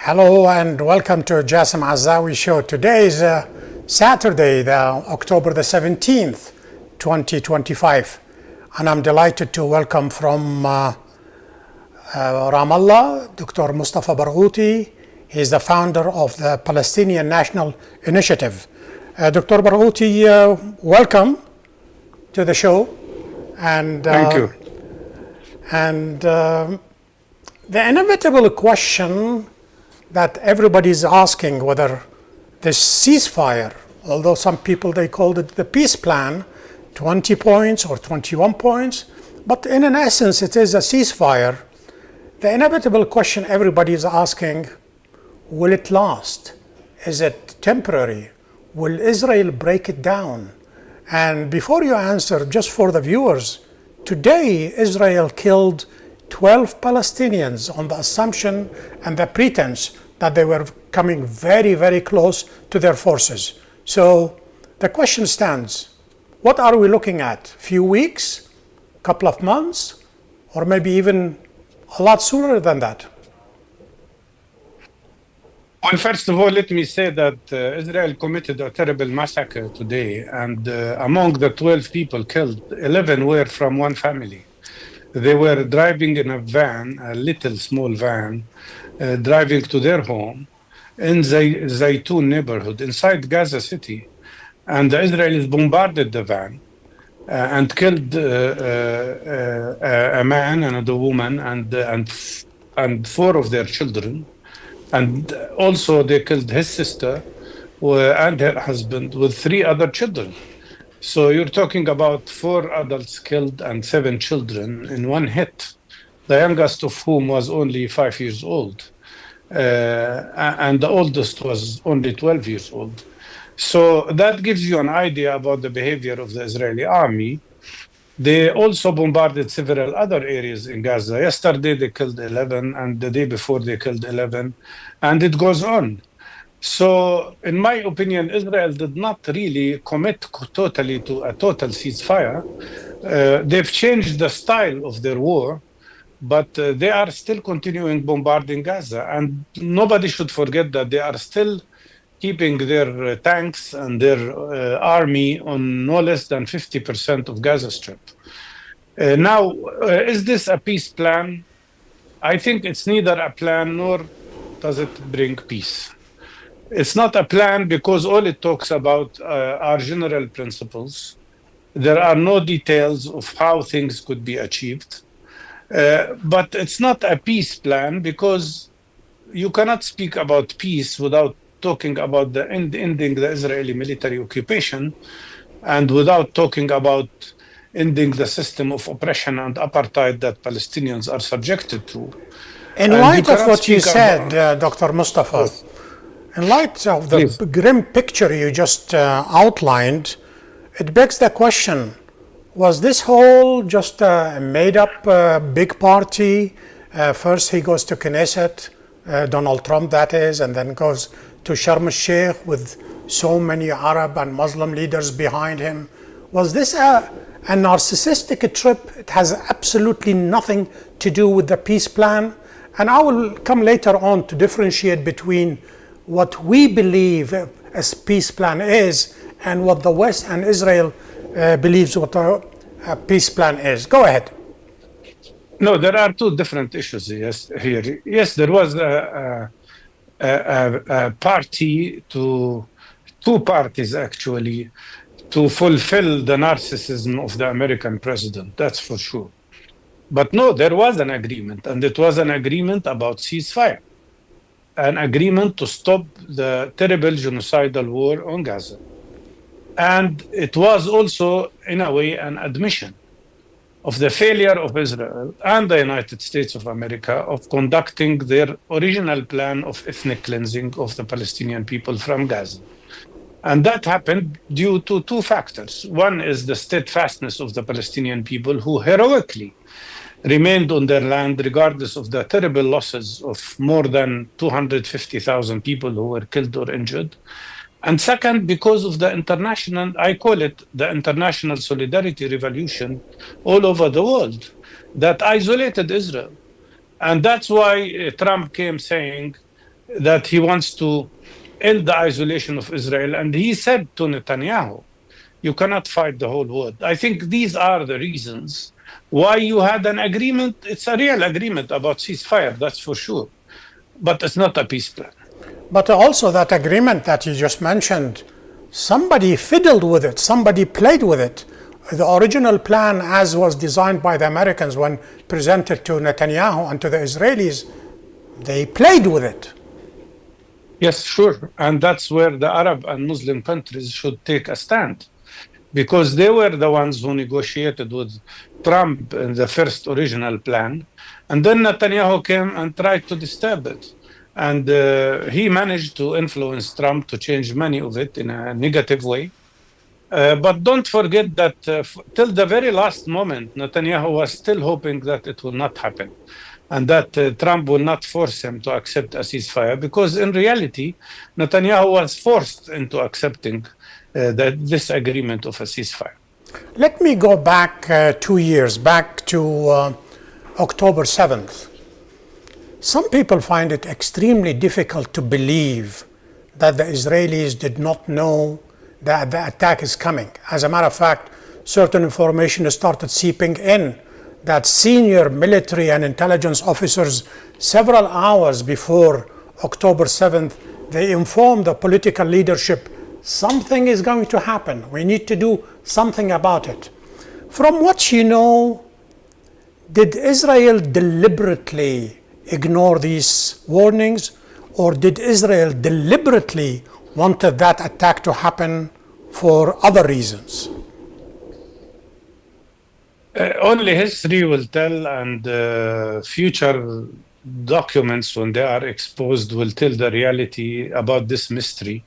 Hello and welcome to Jasim Azzawi show. Today is Saturday, October the 17th, 2025. And I'm delighted to welcome from Ramallah, Dr. Mustafa Barghouti. He's the founder of the Palestinian National Initiative. Dr. Barghouti, welcome to the show. And Thank you. The inevitable question that everybody is asking, whether this ceasefire, although some people they called it the peace plan, 20 points or 21 points, but in an essence it is a ceasefire. The inevitable question everybody is asking, will it last? Is it temporary? Will Israel break it down? And before you answer, just for the viewers, today Israel killed 12 Palestinians on the assumption and the pretense that they were coming very, very close to their forces. So the question stands, what are we looking at? Few weeks, couple of months, or maybe even a lot sooner than that? Well, first of all, let me say that Israel committed a terrible massacre today, and among the 12 people killed, 11 were from one family. They were driving in a van, a little small van, driving to their home in the Zaytun neighborhood inside Gaza City. And the Israelis bombarded the van and killed a man and a woman and four of their children. And also they killed his sister and her husband with three other children. So you're talking about 4 adults killed and 7 children in one hit, the youngest of whom was only 5 years old, and the oldest was only 12 years old. So that gives you an idea about the behavior of the Israeli army. They also bombarded several other areas in Gaza. Yesterday they killed 11, and the day before they killed 11, and it goes on. So, in my opinion, Israel did not really commit totally to a total ceasefire. They've changed the style of their war, but they are still continuing bombarding Gaza. And nobody should forget that they are still keeping their tanks and their army on no less than 50% of Gaza Strip. Now, is this a peace plan? I think it's neither a plan nor does it bring peace. It's not a plan because all it talks about are general principles. There are no details of how things could be achieved. But it's not a peace plan because you cannot speak about peace without talking about the ending the Israeli military occupation and without talking about ending the system of oppression and apartheid that Palestinians are subjected to. In light of what you said, Dr. Mustafa, Yes. in light of the Please. grim picture you just outlined, it begs the question, was this whole just a made-up big party? First he goes to Knesset, Donald Trump that is, and then goes to Sharm el-Sheikh with so many Arab and Muslim leaders behind him. Was this a narcissistic trip? It has absolutely nothing to do with the peace plan. And I will come later on to differentiate between what we believe a peace plan is and what the West and Israel believes what a peace plan is. Go ahead. No, there are two different issues here. Yes, there was a party two parties actually, to fulfill the narcissism of the American president, that's for sure. But no, there was an agreement, and it was an agreement about ceasefire, an agreement to stop the terrible genocidal war on Gaza. And it was also, in a way, an admission of the failure of Israel and the United States of America of conducting their original plan of ethnic cleansing of the Palestinian people from Gaza. And that happened due to two factors. One is the steadfastness of the Palestinian people who heroically remained on their land regardless of the terrible losses of more than 250,000 people who were killed or injured. And second, because of the international, I call it the international solidarity revolution all over the world that isolated Israel. And that's why Trump came saying, that he wants to end the isolation of Israel. And he said to Netanyahu, you cannot fight the whole world. I think these are the reasons why you had an agreement. It's a real agreement about ceasefire, that's for sure. But it's not a peace plan. But also that agreement that you just mentioned, somebody fiddled with it, somebody played with it. The original plan, as was designed by the Americans when presented to Netanyahu and to the Israelis, they played with it. Yes, sure. And that's where the Arab and Muslim countries should take a stand, because they were the ones who negotiated with Trump in the first original plan. And then Netanyahu came and tried to disturb it. And he managed to influence Trump to change many of it in a negative way. But don't forget that till the very last moment, Netanyahu was still hoping that it will not happen and that Trump will not force him to accept a ceasefire, because in reality, Netanyahu was forced into accepting this agreement of a ceasefire. Let me go back 2 years, back to October 7th. Some people find it extremely difficult to believe that the Israelis did not know that the attack is coming. As a matter of fact, certain information started seeping in that senior military and intelligence officers, several hours before October 7th, they informed the political leadership, something is going to happen. We need to do something about it. From what you know, did Israel deliberately ignore these warnings, or did Israel deliberately wanted that attack to happen for other reasons? Only history will tell, and future documents, when they are exposed, will tell the reality about this mystery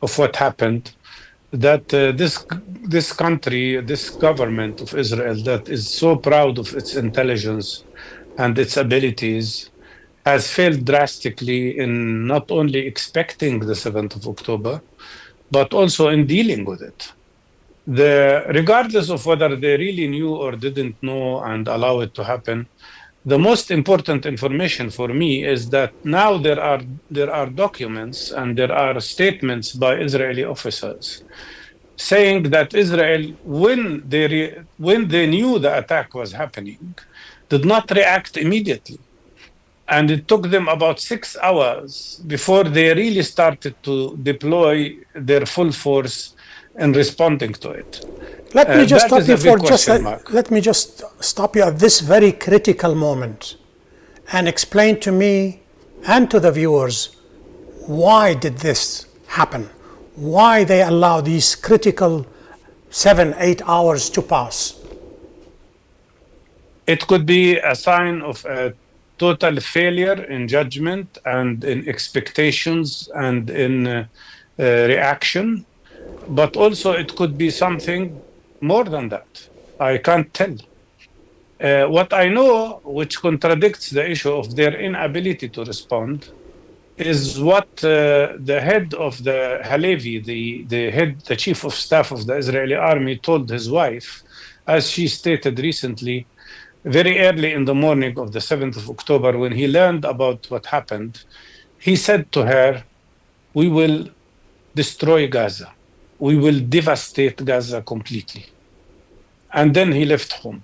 of what happened. That this country, this government of Israel, that is so proud of its intelligence and its abilities, has failed drastically in not only expecting the 7th of October, but also in dealing with it. Regardless of whether they really knew or didn't know and allow it to happen, the most important information for me is that now there are documents and there are statements by Israeli officers saying that Israel, when they knew the attack was happening, did not react immediately. And it took them about 6 hours before they really started to deploy their full force in responding to it. Let me just stop you for let me just stop you at this very critical moment and explain to me and to the viewers, why did this happen? Why they allow these critical 7-8 hours to pass? It could be a sign of a total failure in judgment and in expectations and in reaction. But also it could be something more than that. I can't tell. What I know, which contradicts the issue of their inability to respond, is what the head of the Halevi, the chief of staff of the Israeli army, told his wife, as she stated recently, very early in the morning of the 7th of October, when he learned about what happened. He said to her, we will destroy Gaza. We will devastate Gaza completely. And then he left home,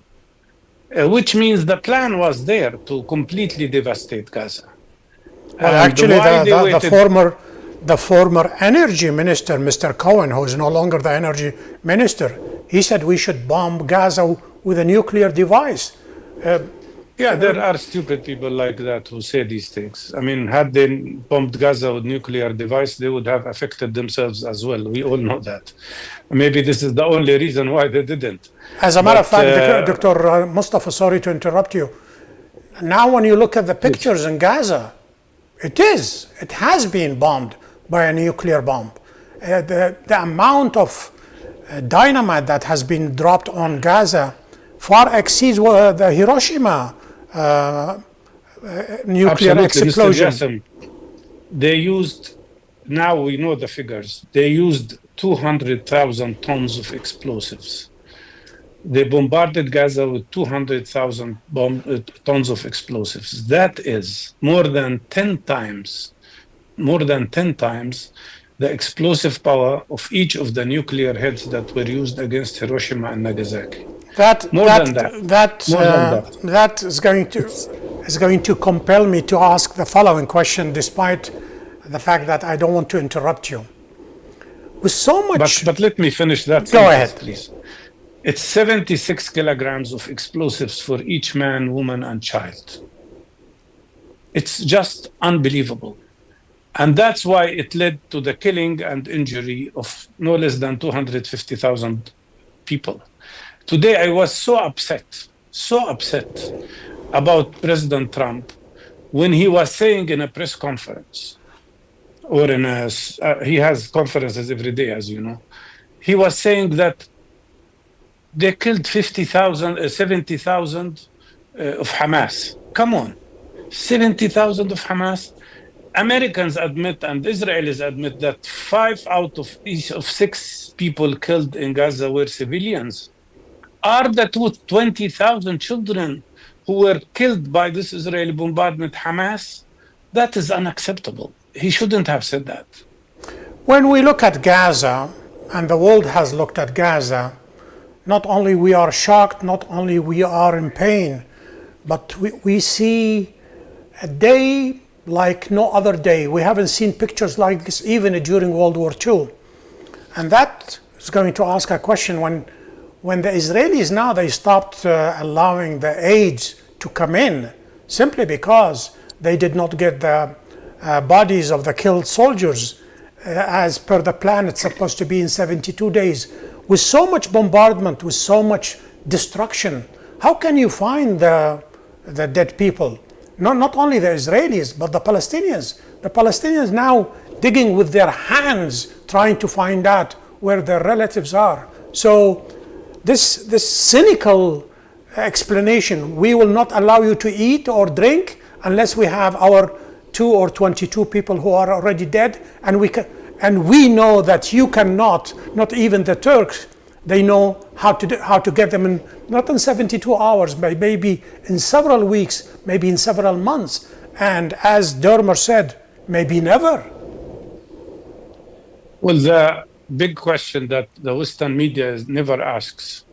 which means the plan was there to completely devastate Gaza. Well, actually, the former energy minister, Mr. Cohen, who is no longer the energy minister, he said we should bomb Gaza with a nuclear device. Yeah, there are stupid people like that who say these things. I mean, had they bombed Gaza with nuclear device, they would have affected themselves as well. We all know that. Maybe this is the only reason why they didn't. As a matter of fact, Dr. Mustafa, sorry to interrupt you. Now when you look at the pictures in Gaza, it has been bombed by a nuclear bomb. The amount of dynamite that has been dropped on Gaza far exceeds the Hiroshima nuclear explosion. Mr. Jasim, they used, now we know the figures, they used 200,000 tons of explosives. They bombarded Gaza with 200,000 tons of explosives. That is more than 10 times more than 10 times the explosive power of each of the nuclear heads that were used against Hiroshima and Nagasaki. That More than that. More than that. that is going to compel me to ask the following question, despite the fact that I don't want to interrupt you. With so much, But let me finish that Go sentence, ahead. please. It's 76 kilograms of explosives for each man, woman, and child. It's just unbelievable. And that's why it led to the killing and injury of no less than 250,000 people. Today, I was so upset about President Trump when he was saying in a press conference, or he has conferences every day, as you know. He was saying that they killed 70,000 of Hamas. Come on, 70,000 of Hamas. Americans admit and Israelis admit that 5 out of each of 6 people killed in Gaza were civilians. Are the 20,000 children who were killed by this Israeli bombardment Hamas? That is unacceptable. He shouldn't have said that. when we look at Gaza, and the world has looked at Gaza, not only we are shocked, not only we are in pain, but we see a day like no other day. We haven't seen pictures like this even during World War II. And that is going to ask a question when the Israelis now, they stopped allowing the aids to come in simply because they did not get the bodies of the killed soldiers as per the plan. It's supposed to be in 72 days. With so much bombardment, with so much destruction, how can you find the dead people? Not only the Israelis, but the Palestinians. The Palestinians now digging with their hands, trying to find out where their relatives are. So this cynical explanation, we will not allow you to eat or drink unless we have our 2 or 22 people who are already dead, and we know that you cannot, not even the Turks, they know how to get them in, not in 72 hours, but maybe in several weeks, maybe in several months, and as Dermer said, maybe never. Well, the big question that the Western media never asks,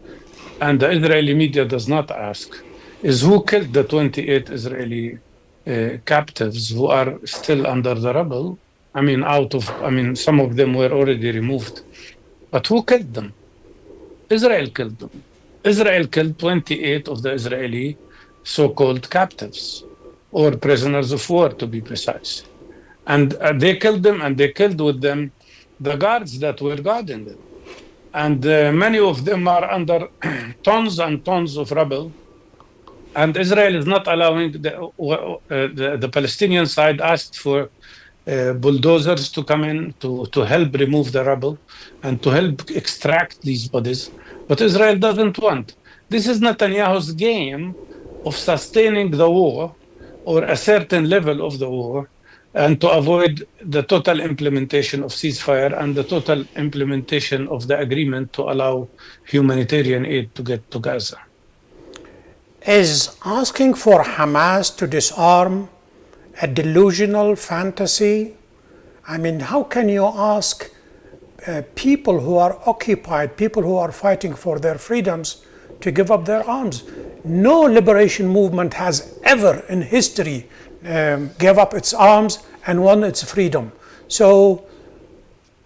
and the Israeli media does not ask, is who killed the 28 Israeli captives who are still under the rubble? Some of them were already removed. But who killed them? Israel killed them. Israel killed 28 of the Israeli so-called captives, or prisoners of war, to be precise. And they killed them, and they killed with them the guards that were guarding them. And many of them are under tons and tons of rubble. And Israel is not allowing, the Palestinian side asked for bulldozers to come in to help remove the rubble and to help extract these bodies. But Israel doesn't want. This is Netanyahu's game of sustaining the war or a certain level of the war, and to avoid the total implementation of ceasefire and the total implementation of the agreement to allow humanitarian aid to get to Gaza. Is asking for Hamas to disarm a delusional fantasy? I mean, how can you ask people who are occupied, people who are fighting for their freedoms, to give up their arms? No liberation movement has ever in history gave up its arms and won its freedom. So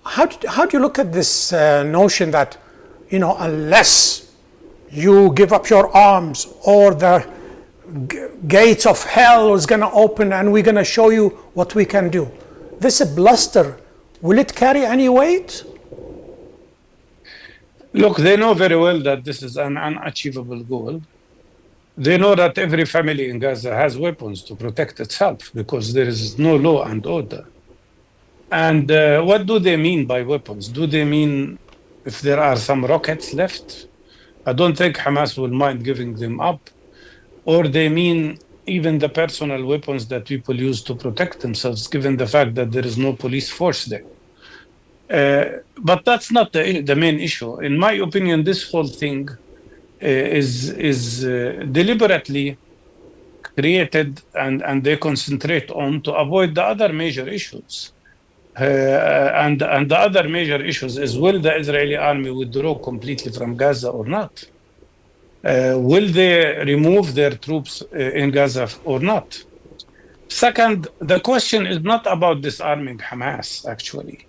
how do you look at this notion that, unless you give up your arms, or the gates of hell is going to open and we're going to show you what we can do? This bluster, will it carry any weight? Look, they know very well that this is an unachievable goal. They know that every family in Gaza has weapons to protect itself because there is no law and order. And what do they mean by weapons? Do they mean if there are some rockets left? I don't think Hamas will mind giving them up. Or they mean even the personal weapons that people use to protect themselves, given the fact that there is no police force there. But that's not the main issue. In my opinion, this whole thing is deliberately created and they concentrate on to avoid the other major issues. And the other major issues is, will the Israeli army withdraw completely from Gaza or not? Will they remove their troops in Gaza or not? Second, the question is not about disarming Hamas, actually.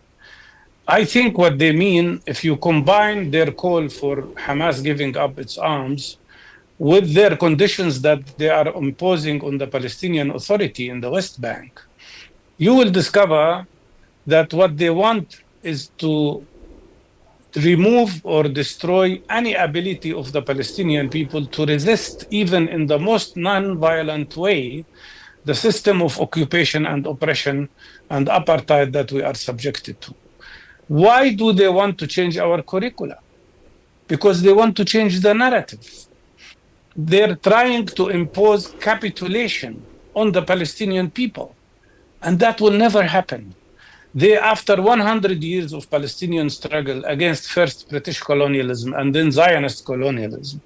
I think what they mean, if you combine their call for Hamas giving up its arms with their conditions that they are imposing on the Palestinian Authority in the West Bank, you will discover that what they want is to remove or destroy any ability of the Palestinian people to resist, even in the most non-violent way, the system of occupation and oppression and apartheid that we are subjected to. Why do they want to change our curricula? Because they want to change the narrative. They're trying to impose capitulation on the Palestinian people, and that will never happen. They, after 100 years of Palestinian struggle against first British colonialism and then Zionist colonialism,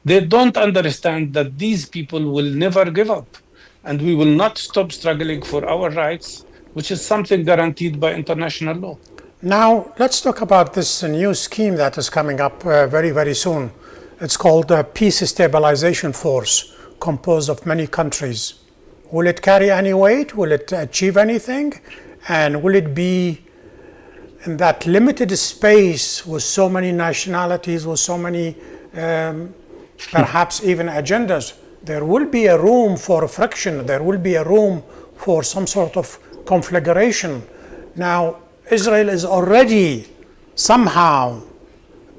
they don't understand that these people will never give up, and we will not stop struggling for our rights, which is something guaranteed by international law. Now, let's talk about this new scheme that is coming up very, very soon. It's called the Peace Stabilization Force, composed of many countries. Will it carry any weight? Will it achieve anything? And will it be in that limited space with so many nationalities, with so many perhaps even agendas? There will be a room for friction. There will be a room for some sort of conflagration. Now, Israel is already somehow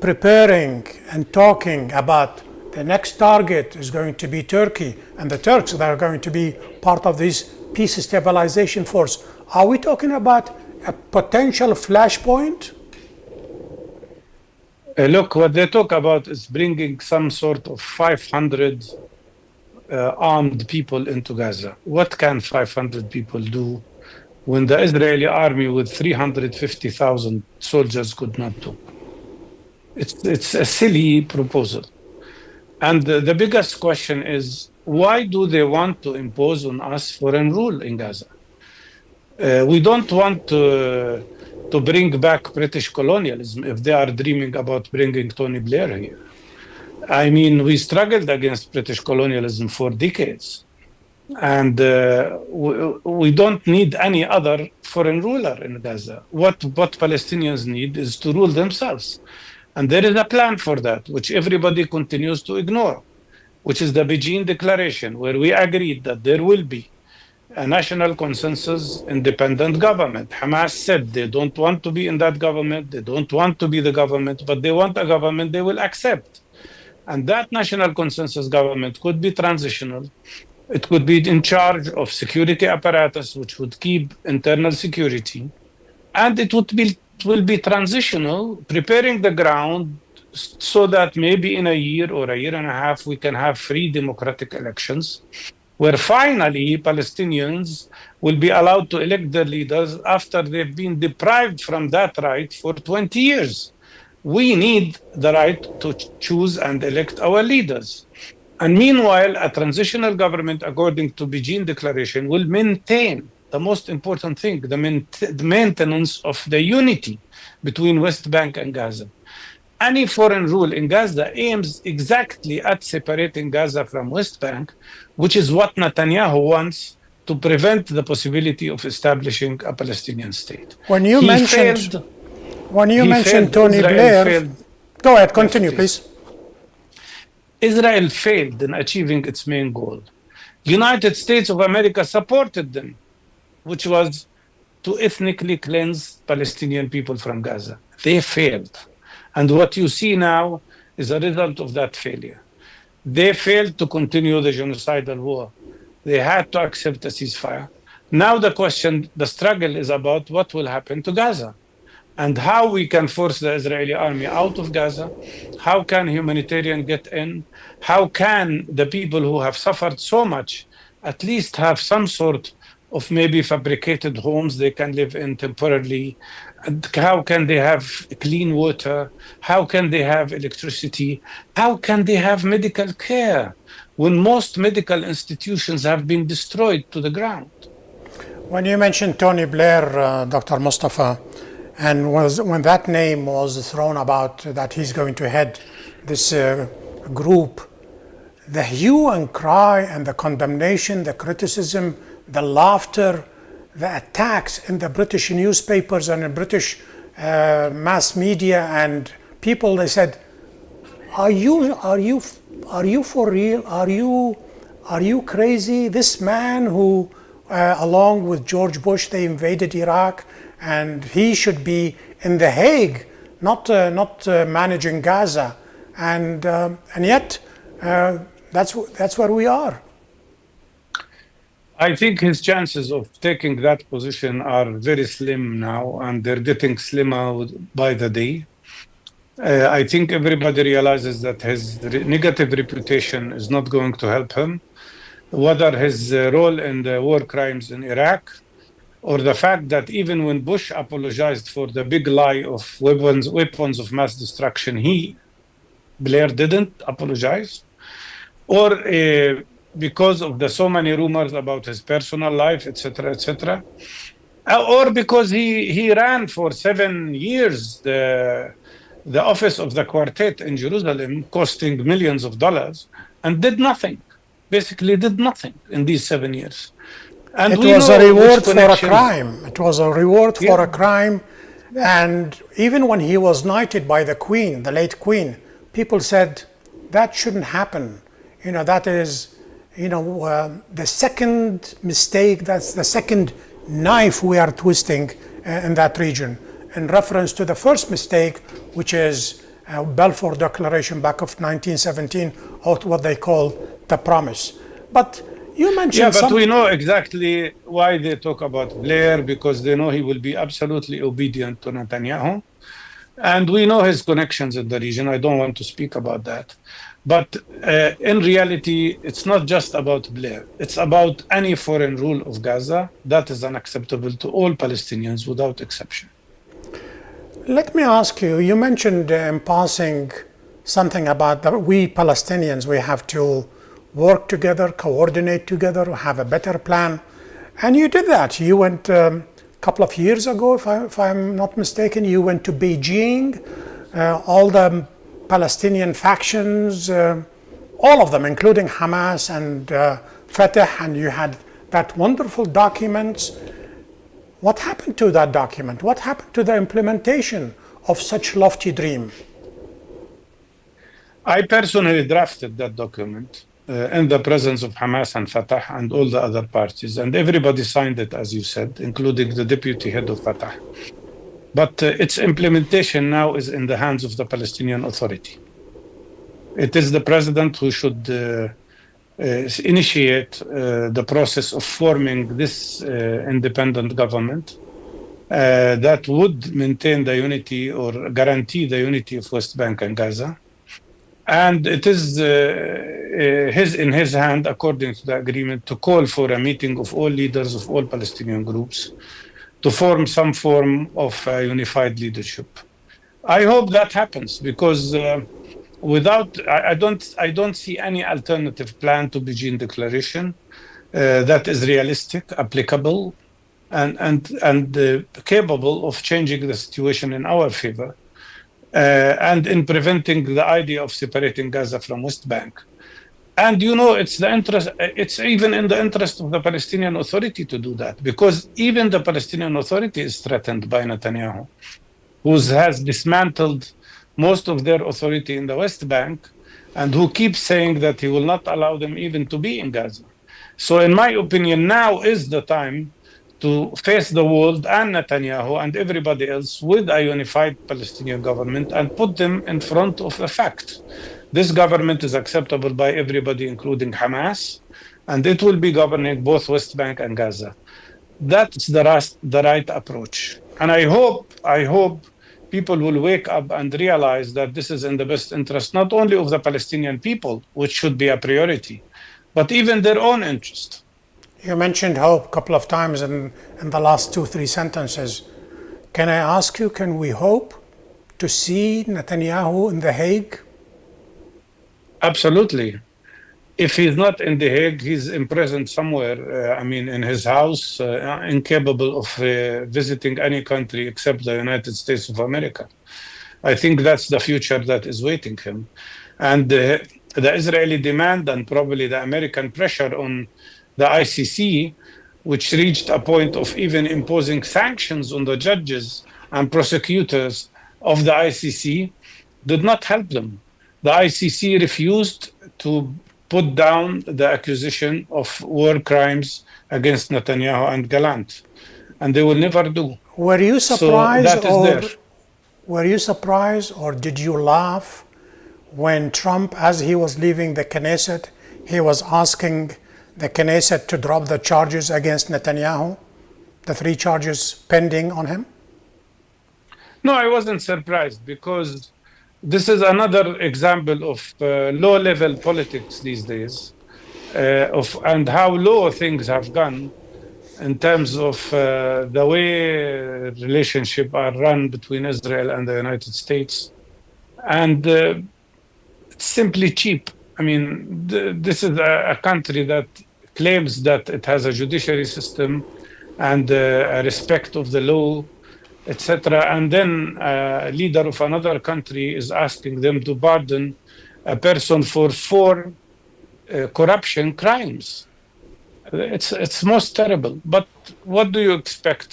preparing and talking about the next target is going to be Turkey and the Turks that are going to be part of this peace stabilization force. Are we talking about a potential flashpoint? Look, what they talk about is bringing some sort of 500 armed people into Gaza. What can 500 people do when the Israeli army with 350,000 soldiers could not do? It's a silly proposal. And the biggest question is, why do they want to impose on us foreign rule in Gaza? We don't want to bring back British colonialism if they are dreaming about bringing Tony Blair here. I mean, we struggled against British colonialism for decades. And we don't need any other foreign ruler in Gaza. What Palestinians need is to rule themselves. And there is a plan for that, which everybody continues to ignore, which is the Beijing Declaration, where we agreed that there will be a national consensus independent government. Hamas said they don't want to be in that government, they don't want to be the government, but they want a government they will accept. And that national consensus government could be transitional. It could be in charge of security apparatus, which would keep internal security. And it will be transitional, preparing the ground so that maybe in a year or a year and a half, we can have free democratic elections, where finally Palestinians will be allowed to elect their leaders after they've been deprived from that right for 20 years. We need the right to choose and elect our leaders. And meanwhile, a transitional government, according to Beijing Declaration, will maintain the most important thing, the maintenance of the unity between West Bank and Gaza. Any foreign rule in Gaza aims exactly at separating Gaza from West Bank, which is what Netanyahu wants to prevent the possibility of establishing a Palestinian state. When you mentioned Tony Blair, go ahead, continue, please. Israel failed in achieving its main goal. United States of America supported them, which was to ethnically cleanse Palestinian people from Gaza. They failed. And what you see now is a result of that failure. They failed to continue the genocidal war. They had to accept a ceasefire. Now the struggle is about what will happen to Gaza and how we can force the Israeli army out of Gaza. How can humanitarian get in? How can the people who have suffered so much at least have some sort of maybe fabricated homes they can live in temporarily? And how can they have clean water? How can they have electricity? How can they have medical care? when most medical institutions have been destroyed to the ground. When you mentioned Tony Blair, Dr. Mustafa, and when that name was thrown about that he's going to head this group, the hue and cry and the condemnation, the criticism, the laughter, the attacks in the British newspapers and in British mass media and people, they said, are you for real? Are you crazy? This man who along with George Bush, they invaded Iraq, and he should be in The Hague, not managing Gaza, and yet that's where we are. I think his chances of taking that position are very slim now, and they're getting slimmer by the day. I think everybody realizes that his negative reputation is not going to help him, whether his role in the war crimes in Iraq, or the fact that even when Bush apologized for the big lie of weapons of mass destruction, Blair didn't apologize, or because of the so many rumors about his personal life, etc., or because he ran for 7 years the office of the quartet in Jerusalem, costing millions of dollars, and did nothing. Basically did nothing in these 7 years. And it was a reward for a crime. It was a reward for a crime. And even when he was knighted by the Queen, the late Queen, people said that shouldn't happen. That is, the second mistake, that's the second knife we are twisting in that region, in reference to the first mistake, which is Balfour Declaration back of 1917, or what they call the promise. But you mentioned but we know exactly why they talk about Blair, because they know he will be absolutely obedient to Netanyahu. And we know his connections in the region. I don't want to speak about that. But in reality, it's not just about Blair. It's about any foreign rule of Gaza that is unacceptable to all Palestinians without exception. Let me ask you, you mentioned in passing something about that we Palestinians, we have to work together, coordinate together, have a better plan. And you did that. You went a couple of years ago, if I'm not mistaken, you went to Beijing, all the Palestinian factions, all of them, including Hamas and Fatah, and you had that wonderful document. What happened to that document? What happened to the implementation of such lofty dream? I personally drafted that document in the presence of Hamas and Fatah and all the other parties, and everybody signed it, as you said, including the deputy head of Fatah. But its implementation now is in the hands of the Palestinian Authority. It is the president who should initiate the process of forming this independent government that would maintain the unity or guarantee the unity of West Bank and Gaza. And it is in his hand, according to the agreement, to call for a meeting of all leaders of all Palestinian groups to form some form of unified leadership. I hope that happens, because I don't see any alternative plan to Beijing Declaration that is realistic, applicable, and capable of changing the situation in our favor, and in preventing the idea of separating Gaza from West Bank. And it's even in the interest of the Palestinian Authority to do that, because even the Palestinian Authority is threatened by Netanyahu, who has dismantled most of their authority in the West Bank, and who keeps saying that he will not allow them even to be in Gaza. So in my opinion, now is the time to face the world and Netanyahu and everybody else with a unified Palestinian government and put them in front of the fact. This government is acceptable by everybody, including Hamas, and it will be governing both West Bank and Gaza. That's the right approach. And I hope people will wake up and realize that this is in the best interest, not only of the Palestinian people, which should be a priority, but even their own interest. You mentioned hope a couple of times in the last 2-3 sentences. Can I ask you, can we hope to see Netanyahu in The Hague? Absolutely. if he's not in The Hague, he's imprisoned somewhere, in his house, incapable of visiting any country except the United States of America. I think that's the future that is waiting him. And the Israeli demand and probably the American pressure on the ICC, which reached a point of even imposing sanctions on the judges and prosecutors of the ICC, did not help them. The ICC refused to put down the accusation of war crimes against Netanyahu and Gallant, and they will never do. Were you So surprised, that is there. or did you laugh when Trump, as he was leaving the Knesset, he was asking the Knesset to drop the charges against Netanyahu, the 3 charges pending on him? No, I wasn't surprised, because this is another example of low-level politics these days, and how low things have gone in terms of the way relationships are run between Israel and the United States. And it's simply cheap. I mean, this is a country that claims that it has a judiciary system and a respect of the law, etc. And then a leader of another country is asking them to pardon a person for 4 corruption crimes. It's most terrible. But what do you expect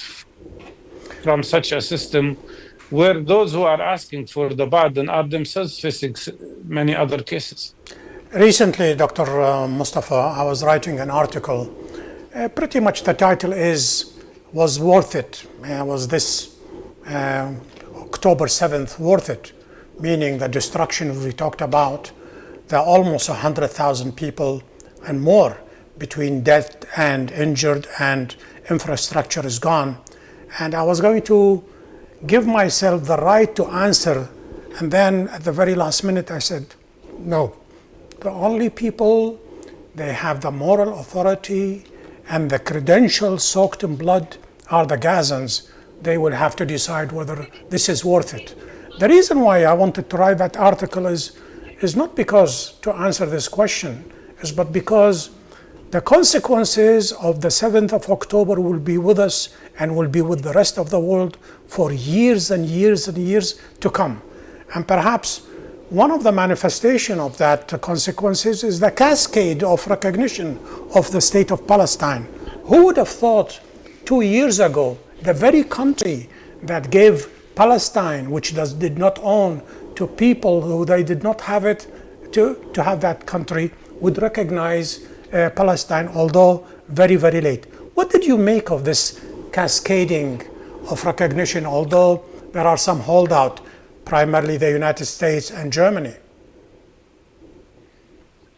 from such a system where those who are asking for the pardon are themselves facing many other cases? Recently, Dr. Mustafa, I was writing an article. Pretty much the title was worth it. Was this October 7th worth it? Meaning the destruction we talked about, the almost 100,000 people and more between death and injured, and infrastructure is gone. And I was going to give myself the right to answer, and then at the very last minute I said, no. The only people, they have the moral authority and the credentials soaked in blood are the Gazans. They will have to decide whether this is worth it. The reason why I wanted to write that article is not because to answer this question, but because the consequences of the 7th of October will be with us and will be with the rest of the world for years and years and years to come. And perhaps one of the manifestations of that consequences is the cascade of recognition of the state of Palestine. Who would have thought 2 years ago, the very country that gave Palestine, which did not own to people who they did not have it, to have that country, would recognize Palestine, although very, very late. What did you make of this cascading of recognition, although there are some holdout, primarily the United States and Germany?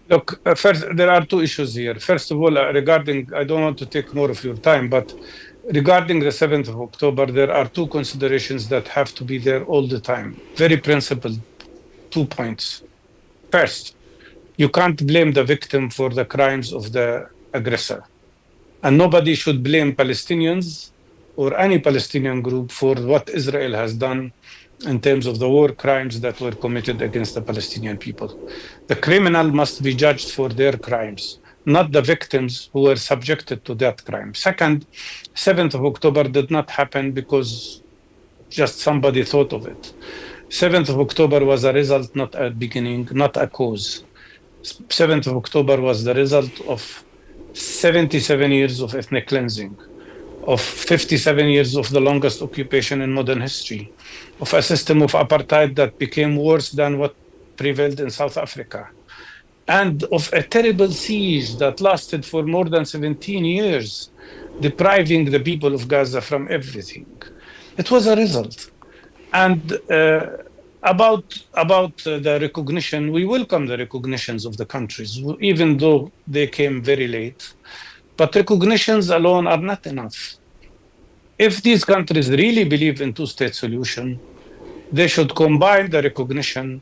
Look, first, there are 2 issues here. First of all, regarding, I don't want to take more of your time, but regarding the 7th of October, there are 2 considerations that have to be there all the time. Very principled 2 points. First, you can't blame the victim for the crimes of the aggressor. And nobody should blame Palestinians or any Palestinian group for what Israel has done in terms of the war crimes that were committed against the Palestinian people. The criminal must be judged for their crimes, not the victims who were subjected to that crime. Second, 7th of October did not happen because just somebody thought of it. 7th of October was a result, not a beginning, not a cause. 7th of October was the result of 77 years of ethnic cleansing, of 57 years of the longest occupation in modern history, of a system of apartheid that became worse than what prevailed in South Africa, and of a terrible siege that lasted for more than 17 years, depriving the people of Gaza from everything. It was a result. And about the recognition, we welcome the recognitions of the countries, even though they came very late. But recognitions alone are not enough. If these countries really believe in two-state solution, they should combine the recognition,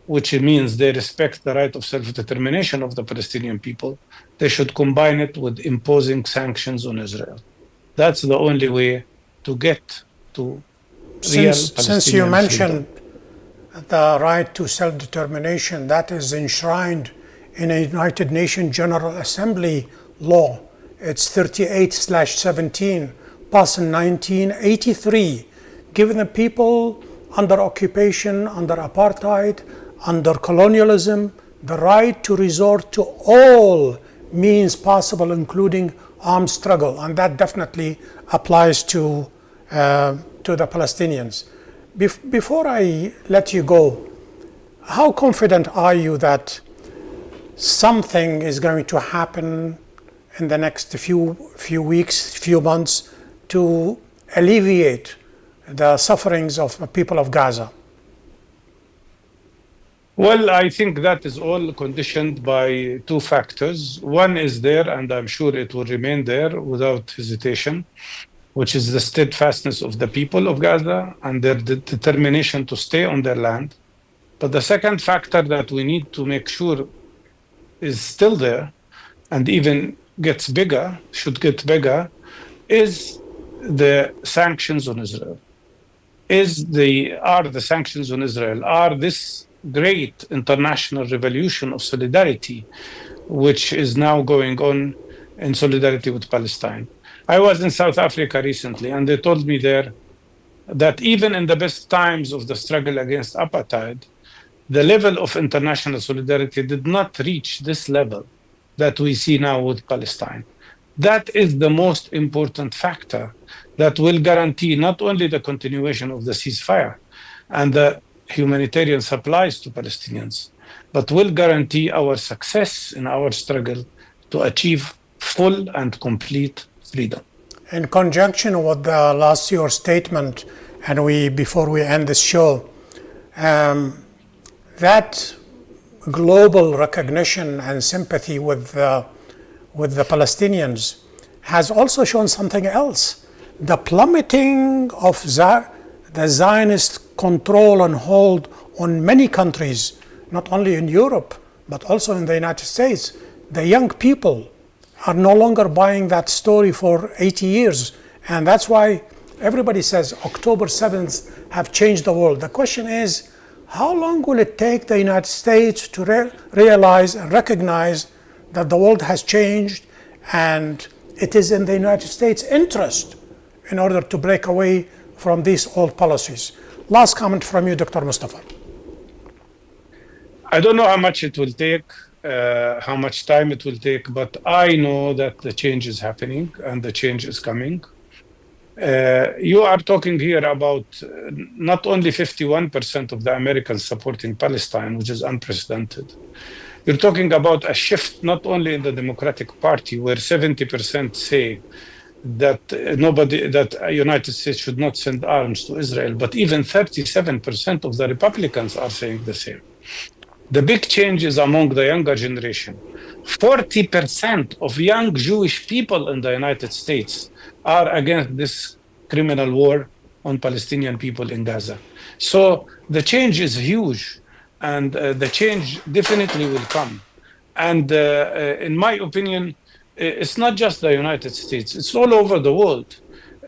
which means they respect the right of self-determination of the Palestinian people. They should combine it with imposing sanctions on Israel. That's the only way to get to real Palestinian Since you mentioned freedom. the right to self-determination, that is enshrined in a United Nations General Assembly law. It's 38/17, passed in 1983, giving the people under occupation, under apartheid, under colonialism, the right to resort to all means possible, including armed struggle, and that definitely applies to the Palestinians. Before I let you go, how confident are you that something is going to happen in the next few weeks, few months, to alleviate the sufferings of the people of Gaza? Well, I think that is all conditioned by two factors. One is there, and I'm sure it will remain there without hesitation, which is the steadfastness of the people of Gaza and their determination to stay on their land. But the second factor that we need to make sure is still there and even gets bigger, should get bigger, is the sanctions on Israel. Are the sanctions on Israel, are this great international revolution of solidarity, which is now going on in solidarity with Palestine. I was in South Africa recently, and they told me there that even in the best times of the struggle against apartheid, the level of international solidarity did not reach this level that we see now with Palestine. That is the most important factor that will guarantee not only the continuation of the ceasefire and the humanitarian supplies to Palestinians, but will guarantee our success in our struggle to achieve full and complete freedom. In conjunction with the last year's statement, and before we end this show, that global recognition and sympathy with the Palestinians has also shown something else. The plummeting of the Zionist control and hold on many countries, not only in Europe, but also in the United States. The young people are no longer buying that story for 80 years. And that's why everybody says October 7th have changed the world. The question is, how long will it take the United States to realize and recognize that the world has changed and it is in the United States' interest in order to break away from these old policies? Last comment from you, Dr. Mustafa. I don't know how much it will take, how much time it will take, but I know that the change is happening and the change is coming. You are talking here about not only 51% of the Americans supporting Palestine, which is unprecedented. You're talking about a shift not only in the Democratic Party, where 70% say that United States should not send arms to Israel, but even 37% of the Republicans are saying the same. The big change is among the younger generation. 40% of young Jewish people in the United States are against this criminal war on Palestinian people in Gaza. So the change is huge, and the change definitely will come. And in my opinion, it's not just the United States, it's all over the world.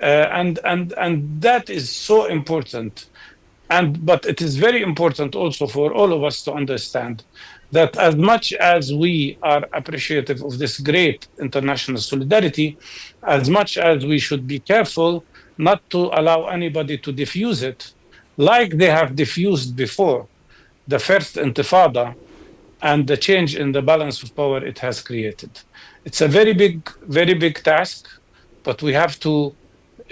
And that is so important. But it is very important also for all of us to understand that as much as we are appreciative of this great international solidarity, as much as we should be careful not to allow anybody to diffuse it, like they have diffused before the first Intifada and the change in the balance of power it has created. It's a very big task, but we have to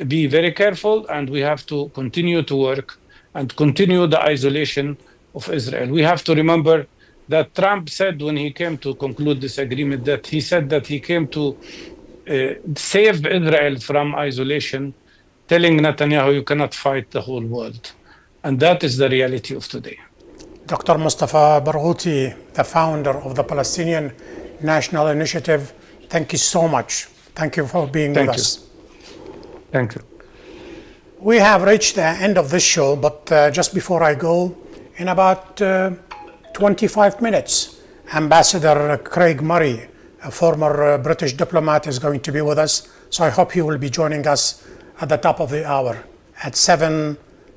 be very careful, and we have to continue to work and continue the isolation of Israel. We have to remember that Trump said when he came to conclude this agreement, that he said that he came to save Israel from isolation, telling Netanyahu, you cannot fight the whole world. And that is the reality of today. Dr. Mustafa Barghouti, the founder of the Palestinian National Initiative, thank you so much. Thank you for being with us. Thank you. We have reached the end of this show, but just before I go, in about 25 minutes, Ambassador Craig Murray, a former British diplomat, is going to be with us. So I hope he will be joining us at the top of the hour at 7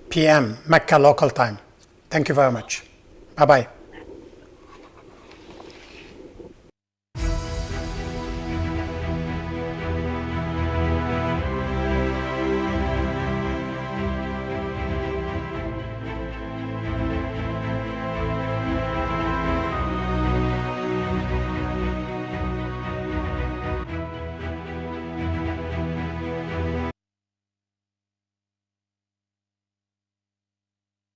p.m. Mecca local time. Thank you very much. Bye-bye.